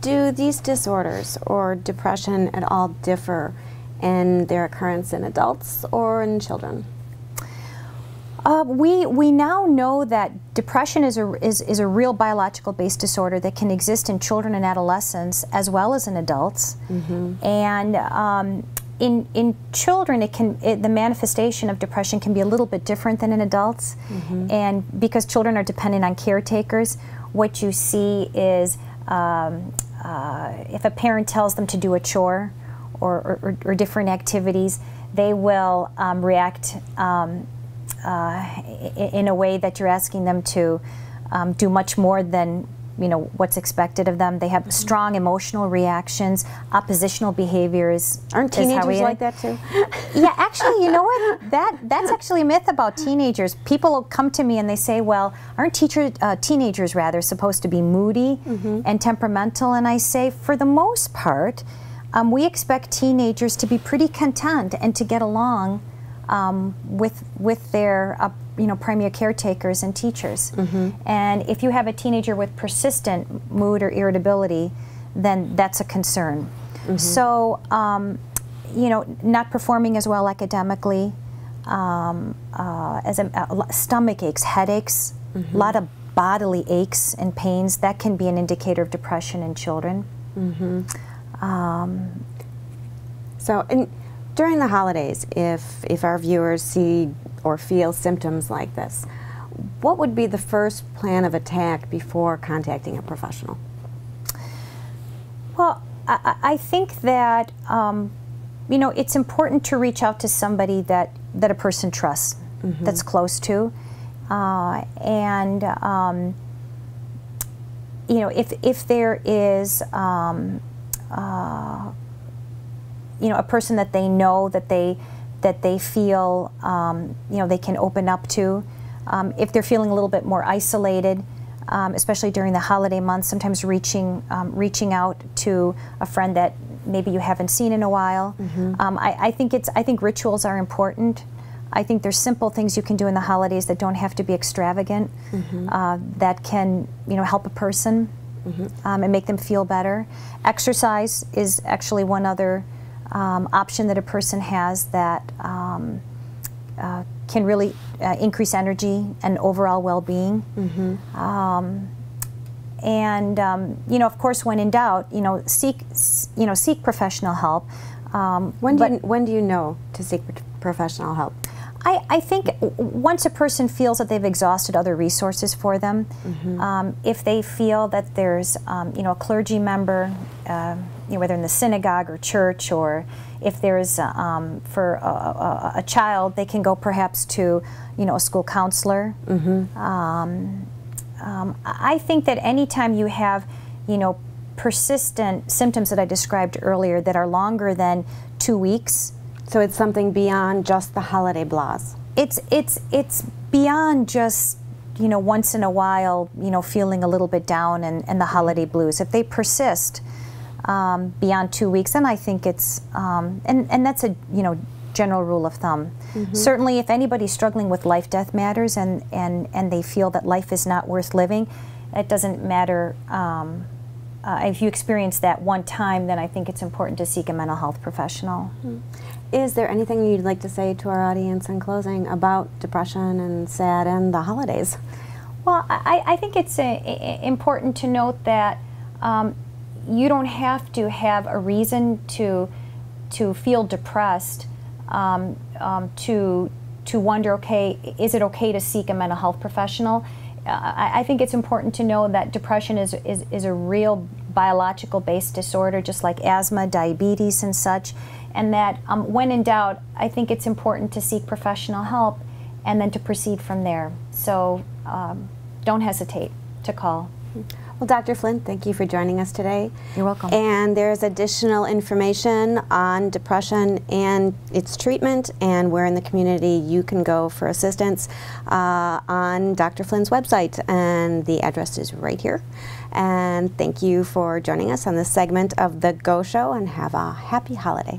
Do these disorders or depression at all differ in their occurrence in adults or in children? We now know that depression is a real biological-based disorder that can exist in children and adolescents as well as in adults. And in children, the manifestation of depression can be a little bit different than in adults. And because children are dependent on caretakers, what you see is if a parent tells them to do a chore or different activities, they will react in a way that you're asking them to do much more than what's expected of them. They have strong emotional reactions, oppositional behaviors. Aren't teenagers like that too? Yeah, actually, you know what? That's actually a myth about teenagers. People will come to me and they say, well, aren't teenagers rather supposed to be moody and temperamental? And I say, for the most part, we expect teenagers to be pretty content and to get along with their primary caretakers and teachers. And if you have a teenager with persistent mood or irritability, then that's a concern. So not performing as well academically, stomach aches, headaches, a lot of bodily aches and pains, that can be an indicator of depression in children. During the holidays, if our viewers see or feel symptoms like this, what would be the first plan of attack before contacting a professional? Well, I think that it's important to reach out to somebody that a person trusts, that's close to, and if there is a person that they know, that they feel they can open up to. If they're feeling a little bit more isolated, especially during the holiday months, sometimes reaching out to a friend that maybe you haven't seen in a while. I think rituals are important. I think there's simple things you can do in the holidays that don't have to be extravagant, that can help a person and make them feel better. Exercise is actually one other option that a person has that can really increase energy and overall well-being. Of course, when in doubt, seek professional help. When do you know to seek professional help? I think once a person feels that they've exhausted other resources for them, if they feel that there's a clergy member, whether in the synagogue or church, or if there's for a child, they can go perhaps to a school counselor. I think that anytime you have persistent symptoms that I described earlier that are longer than 2 weeks. So it's something beyond just the holiday blahs. It's beyond just once in a while feeling a little bit down and the holiday blues. If they persist beyond 2 weeks, then I think it's and that's a general rule of thumb. Certainly, if anybody's struggling with life-death matters and they feel that life is not worth living, it doesn't matter. If you experience that one time, then I think it's important to seek a mental health professional. Is there anything you'd like to say to our audience in closing about depression and SAD and the holidays? Well, I think it's important to note that you don't have to have a reason to feel depressed to wonder, okay, is it okay to seek a mental health professional? I think it's important to know that depression is a real biological-based disorder, just like asthma, diabetes, and such, and that when in doubt, I think it's important to seek professional help and then to proceed from there. So don't hesitate to call. Well, Dr. Flynn, thank you for joining us today. You're welcome. And there's additional information on depression and its treatment and where in the community you can go for assistance on Dr. Flynn's website, and the address is right here. And thank you for joining us on this segment of The Go Show, and have a happy holiday.